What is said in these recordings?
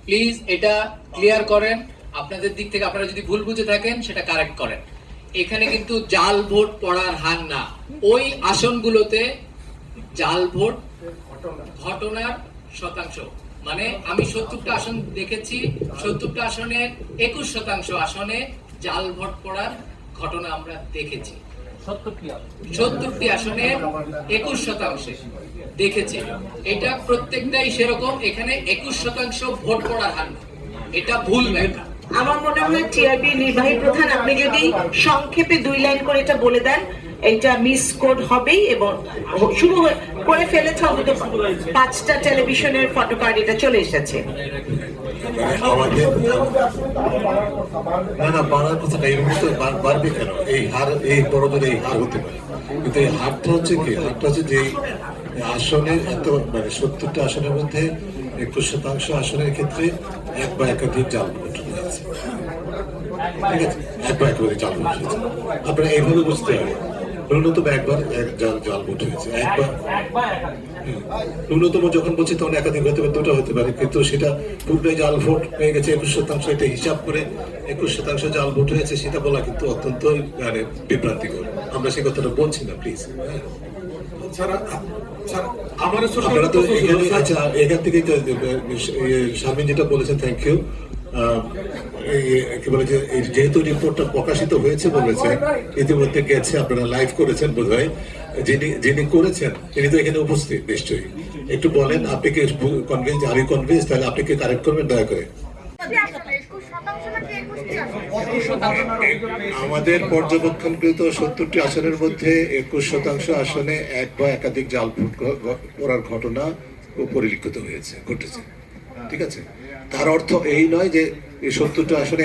Please এটা clear করেন। আপনাদের দিক থেকে আপনারা যদি ভুল বুঝে থাকেন সেটা কারেক্ট করেন। এখানে কিন্তু জাল ভোট পড়ার হার না, ওই আসনগুলোতে জাল ভোট ঘটনার শতাংশ। মানে আমি 70টা আসন দেখেছি, 70টা আসনের 21% আসনে জাল ভোট পড়ার ঘটনা আমরা দেখেছি। 70টি আসনে 21% দেখেছি। এটা প্রত্যেকটাই সেরকম। এখানে 21% ভোট পড়ার হার না, এটা ভুল ব্যাখ্যা। আমার মনে হয় টিআরবি নির্বাহী প্রধান আপনি যদি সংক্ষেপে 2 লাইন করে এটা বলে দেন, এটা মিস কোড হবেই এবং শুরু করে ফেলেছে। অন্তত 5টা টেলিভিশনের ফটোকার্ড এটা চলে এসেছে। আমাদের না বাড়ার কথাটা এরকম তো বাড়বে কেন? এই হার, এই বড় ধরে এই হার হতে পারে, কিন্তু এই হারটা হচ্ছে কি, হারটা হচ্ছে যে আসনের এত মানে 70টা আসনের মধ্যে 21% আসনের ক্ষেত্রে এক বা একাধিক জাল ভোট হয়েছে। ঠিক আছে, এক বা একাধিক জাল ভোট হয়েছে। আপনারা এইভাবে বুঝতে হবে, ন্যূনতম একবার জাল ভোট হয়েছে, একবার। ন্যূনতম যখন বলছি তখন একাধিক হতে পারে, দুটো হতে পারে, কিন্তু সেটা পুরোটাই জাল ভোট হয়ে গেছে 21%। এটা হিসাব করে 21% জাল ভোট হয়েছে সেটা বলা কিন্তু অত্যন্ত মানে বিভ্রান্তিকর। আমরা সেই কথাটা বলছি না, প্লিজ। আপনারা তো এখানে, আচ্ছা এখান থেকে শারমিন যেটা বলেছেন, থ্যাংক ইউ। কি বলে যে যেহেতু রিপোর্টটা প্রকাশিত হয়েছে বলেছে, ইতিমধ্যে গেছে, আপনারা লাইভ করেছেন বোধ হয়, যিনি করেছেন তিনি তো এখানে উপস্থিত নিশ্চয়ই। একটু বলেন, আপনি কি কনভিন্স? আমি কনভিন্স, তাহলে আপনি কি কারেক্ট করবেন দয়া করে? আমাদের পর্যবেক্ষণকৃত 70টি আসনের মধ্যে 21% আসনে এক বা একাধিক জাল ভোট করার ঘটনা পরিলক্ষিত হয়েছে, ঘটেছে। ঠিক আছে, তার অর্থ এই নয় যে 70টা আসনে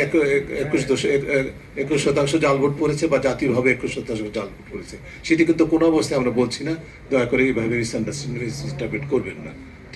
21% জাল ভোট পড়েছে বা জাতীয়ভাবে 21% জাল ভোট পড়েছে, সেটি কিন্তু কোনো অবস্থায় আমরা বলছি না। দয়া করে এইভাবে মিসআন্ডারস্ট্যান্ডিং করবেন না।